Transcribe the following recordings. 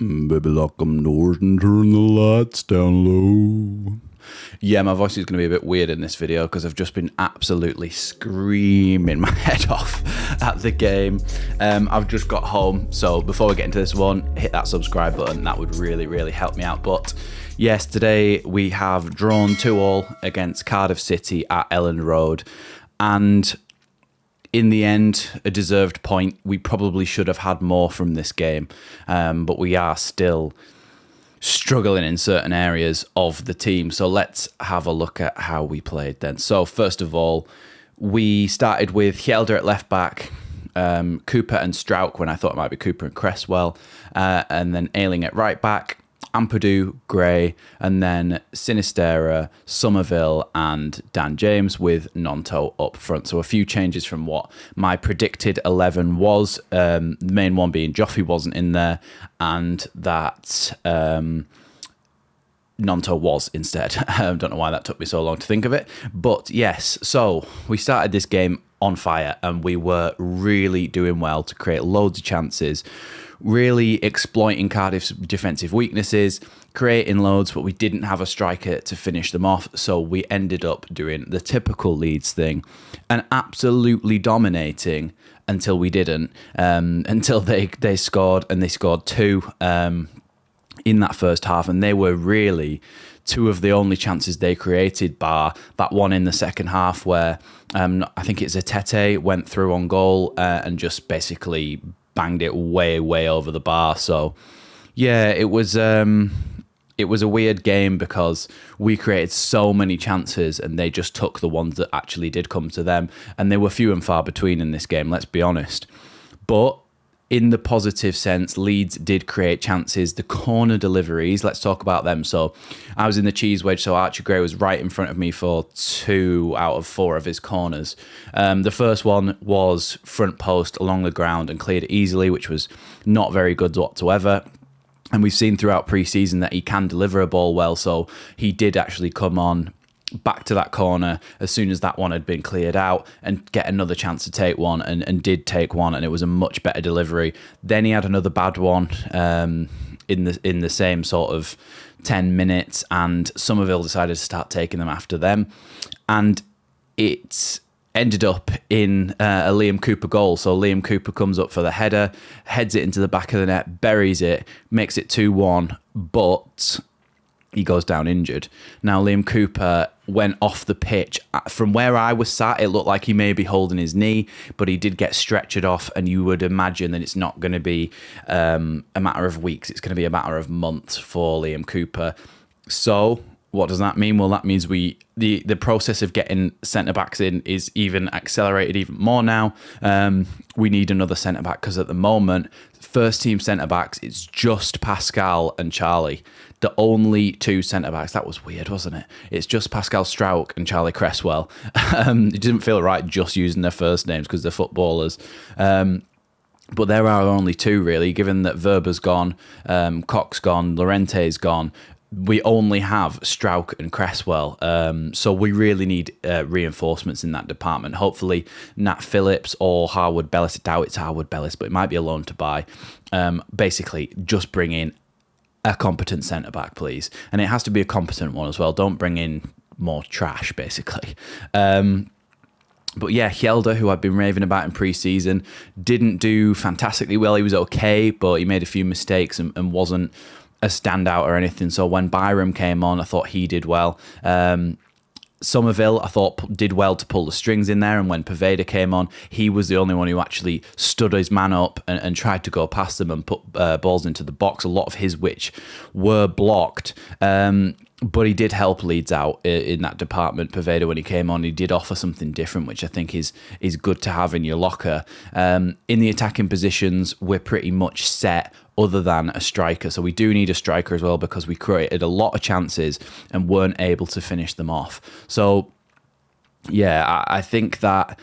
Baby, lock them doors and turn the lights down low. Yeah, my voice is going to be a bit weird in this video because I've just been absolutely screaming my head off at the game. I've just got home, so before we get into this one, hit that subscribe button. That would really, really help me out. But yes, today we have drawn 2-2 against Cardiff City at Elland Road. And in the end, a deserved point. We probably should have had more from this game, but we are still struggling in certain areas of the team. So let's have a look at how we played then. So first of all, we started with Hjelde at left back, Cooper and Strauch when I thought it might be Cooper and Cresswell, and then Ayling at right back, Ampadu, Gray, and then Sinistera, Somerville, and Dan James with Nonto up front. So a few changes from what my predicted 11 was. The main one being Joffrey wasn't in there, and that Nonto was instead. I don't know why that took me so long to think of it. But yes, so we started this game on fire, and we were really doing well to create loads of chances, really exploiting Cardiff's defensive weaknesses, creating loads, but we didn't have a striker to finish them off, so we ended up doing the typical Leeds thing and absolutely dominating until we didn't, until they scored, and they scored two in that first half, and they were really two of the only chances they created, bar that one in the second half where I think it's Tete went through on goal and just basically banged it way, way over the bar. So yeah, it was a weird game because we created so many chances and they just took the ones that actually did come to them, and they were few and far between in this game, let's be honest. But in the positive sense, Leeds did create chances. The corner deliveries, let's talk about them. So I was in the cheese wedge, so Archie Gray was right in front of me for 2 out of 4 of his corners. The first one was front post along the ground and cleared easily, which was not very good whatsoever. And we've seen throughout pre-season that he can deliver a ball well, so he did actually come on back to that corner as soon as that one had been cleared out and get another chance to take one, and did take one, and it was a much better delivery. Then he had another bad one in the same sort of 10 minutes, and Somerville decided to start taking them after them, and it ended up in a Liam Cooper goal. So Liam Cooper comes up for the header, heads it into the back of the net, buries it, makes it 2-1, but he goes down injured. Now, Liam Cooper went off the pitch. From where I was sat, it looked like he may be holding his knee, but he did get stretchered off, and you would imagine that it's not going to be a matter of weeks. It's going to be a matter of months for Liam Cooper. So what does that mean? Well, that means the process of getting centre-backs in is even accelerated even more now. We need another centre-back because at the moment, first-team centre-backs, it's just Pascal and Charlie. The only 2 centre-backs. That was weird, wasn't it? It's just Pascal Strauch and Charlie Cresswell. It doesn't feel right just using their first names because they're footballers. But there are only 2, really, given that Verber's gone, Cox's gone, Llorente's gone. We only have Strauch and Cresswell, so we really need reinforcements in that department. Hopefully Nat Phillips or Harwood Bellis. I doubt it's Harwood Bellis, but it might be a loan to buy. Basically, just bring in a competent centre-back, please. And it has to be a competent one as well. Don't bring in more trash, basically. But yeah, Hjelde, who I've been raving about in pre-season, didn't do fantastically well. He was okay, but he made a few mistakes and wasn't a standout or anything. So when Byram came on, I thought he did well. Somerville, I thought, did well to pull the strings in there, and when Poveda came on, he was the only one who actually stood his man up and tried to go past them and put balls into the box, a lot of his which were blocked. But he did help Leeds out in that department. Poveda, when he came on, he did offer something different, which I think is good to have in your locker. In the attacking positions, we're pretty much set other than a striker. So we do need a striker as well because we created a lot of chances and weren't able to finish them off. So yeah, I think that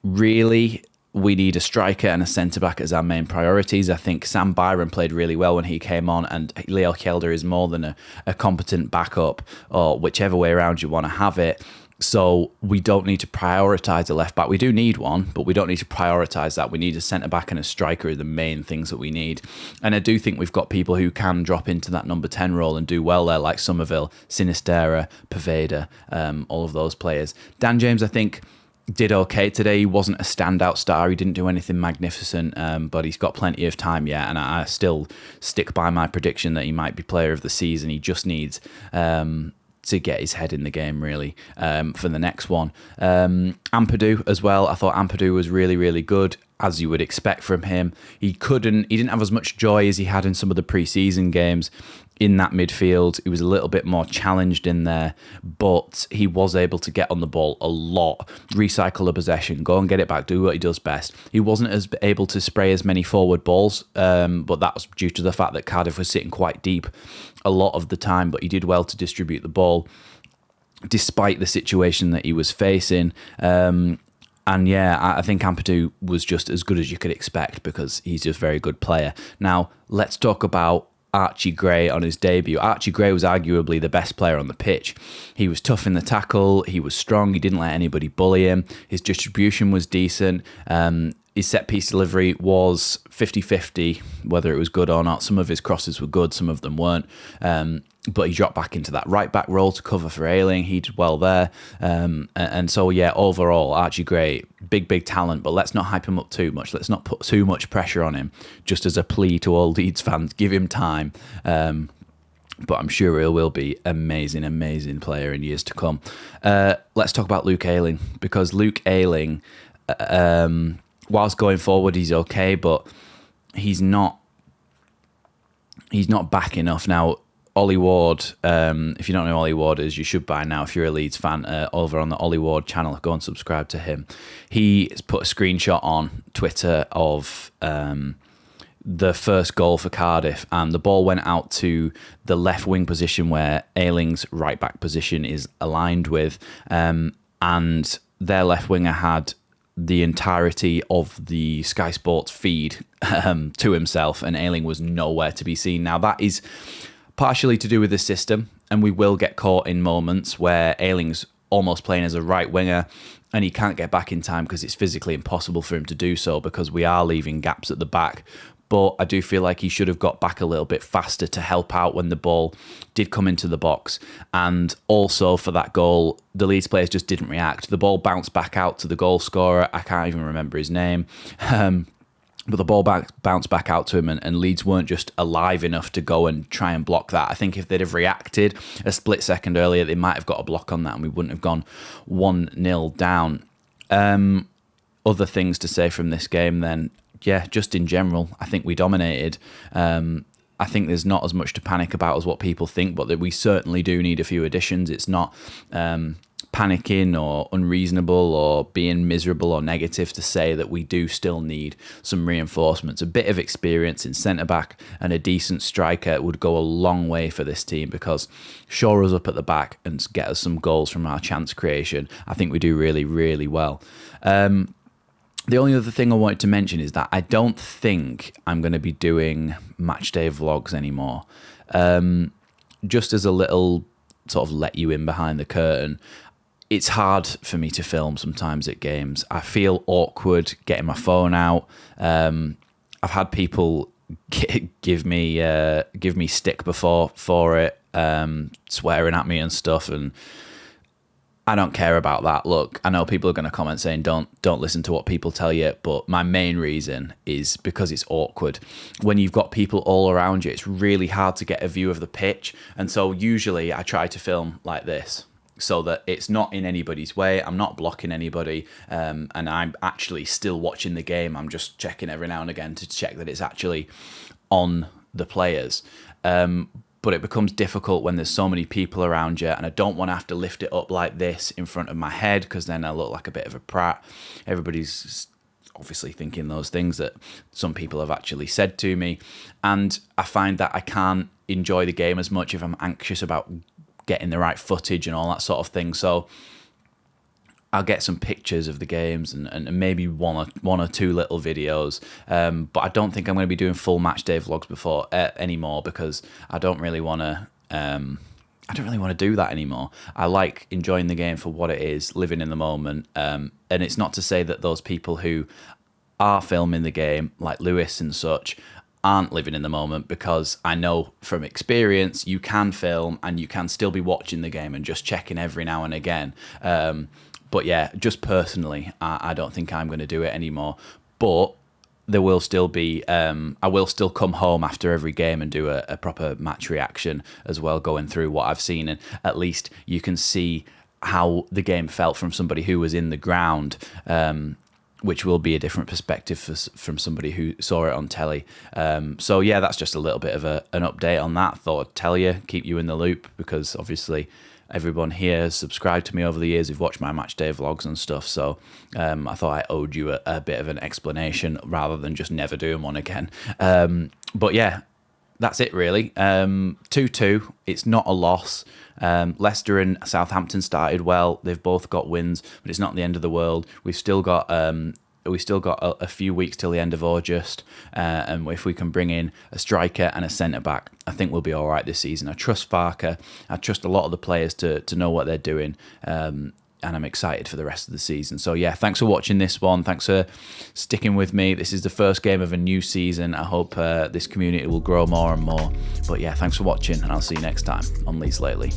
really we need a striker and a centre-back as our main priorities. I think Sam Byron played really well when he came on, and Leo Hjelde is more than a competent backup, or whichever way around you want to have it. So we don't need to prioritise a left back. We do need one, but we don't need to prioritise that. We need a centre back and a striker are the main things that we need. And I do think we've got people who can drop into that number 10 role and do well there, like Somerville, Sinistera, Poveda, all of those players. Dan James, I think, did okay today. He wasn't a standout star. He didn't do anything magnificent, but he's got plenty of time yet. And I still stick by my prediction that he might be player of the season. He just needs to get his head in the game, really, for the next one. Ampadu as well. I thought Ampadu was really, really good, as you would expect from him. He didn't have as much joy as he had in some of the pre-season games in that midfield. He was a little bit more challenged in there, but he was able to get on the ball a lot, recycle a possession, go and get it back, do what he does best. He wasn't as able to spray as many forward balls, but that was due to the fact that Cardiff was sitting quite deep a lot of the time, but he did well to distribute the ball despite the situation that he was facing. And yeah, I think Ampadu was just as good as you could expect because he's just a very good player. Now, let's talk about Archie Gray on his debut. Archie Gray was arguably the best player on the pitch. He was tough in the tackle, he was strong, he didn't let anybody bully him, his distribution was decent, his set-piece delivery was 50-50, whether it was good or not. Some of his crosses were good, some of them weren't. But he dropped back into that right-back role to cover for Ayling. He did well there. And so, yeah, overall, Archie Gray, big talent, but let's not hype him up too much. Let's not put too much pressure on him. Just as a plea to all Leeds fans, give him time. But I'm sure he will be amazing player in years to come. Let's talk about Luke Ayling, because Luke Ayling, whilst going forward, he's okay, but he's not back enough now. Ollie Ward, if you don't know who Ollie Ward is, you should by now. If you're a Leeds fan, over on the Ollie Ward channel, go and subscribe to him. He has put a screenshot on Twitter of the first goal for Cardiff, and the ball went out to the left wing position where Ayling's right back position is aligned with, and their left winger had the entirety of the Sky Sports feed to himself, and Ayling was nowhere to be seen. Now, that is partially to do with the system, and we will get caught in moments where Ayling's almost playing as a right winger and he can't get back in time because it's physically impossible for him to do so because we are leaving gaps at the back. But I do feel like he should have got back a little bit faster to help out when the ball did come into the box. And also for that goal, the Leeds players just didn't react. The ball bounced back out to the goal scorer. I can't even remember his name. But the ball bounced back out to him, and Leeds weren't just alive enough to go and try and block that. I think if they'd have reacted a split second earlier, they might have got a block on that and we wouldn't have gone 1-0 down. Other things to say from this game then, yeah, just in general, I think we dominated. I think there's not as much to panic about as what people think, but that we certainly do need a few additions. It's not panicking or unreasonable or being miserable or negative to say that we do still need some reinforcements. A bit of experience in centre-back and a decent striker would go a long way for this team, because shore us up at the back and get us some goals from our chance creation. I think we do really, really well. The only other thing I wanted to mention is that I don't think I'm going to be doing matchday vlogs anymore. Just as a little sort of let you in behind the curtain, it's hard for me to film sometimes at games. I feel awkward getting my phone out. I've had people give me stick before for it, swearing at me and stuff, and I don't care about that. Look, I know people are going to comment saying don't listen to what people tell you, but my main reason is because it's awkward. When you've got people all around you, it's really hard to get a view of the pitch, and so usually I try to film like this, so that it's not in anybody's way. I'm not blocking anybody, and I'm actually still watching the game. I'm just checking every now and again to check that it's actually on the players. But it becomes difficult when there's so many people around you, and I don't want to have to lift it up like this in front of my head, because then I look like a bit of a prat. Everybody's obviously thinking those things that some people have actually said to me, and I find that I can't enjoy the game as much if I'm anxious about getting the right footage and all that sort of thing. So I'll get some pictures of the games and maybe one or two little videos, but I don't think I'm going to be doing full match day vlogs anymore, because I don't really want to I don't really want to do that anymore. I like enjoying the game for what it is, living in the moment. And it's not to say that those people who are filming the game, like Lewis and such, aren't living in the moment, because I know from experience you can film and you can still be watching the game and just checking every now and again. But yeah, just personally, I don't think I'm going to do it anymore. But there will still be, I will still come home after every game and do a proper match reaction as well, going through what I've seen, and at least you can see how the game felt from somebody who was in the ground, which will be a different perspective from somebody who saw it on telly. So yeah, that's just a little bit of an update on that. Thought I'd tell you, keep you in the loop, because obviously everyone here has subscribed to me over the years, who've watched my match day vlogs and stuff, so I thought I owed you a bit of an explanation rather than just never doing one again. But yeah, that's it really. 2-2, it's not a loss. Leicester and Southampton started well. They've both got wins, but it's not the end of the world. We've still got a few weeks till the end of August, and if we can bring in a striker and a centre-back, I think we'll be all right this season. I trust Barker. I trust a lot of the players to know what they're doing, and I'm excited for the rest of the season. So yeah, thanks for watching this one. Thanks for sticking with me. This is the first game of a new season. I hope this community will grow more and more. But yeah, thanks for watching, and I'll see you next time on Leeds Lately.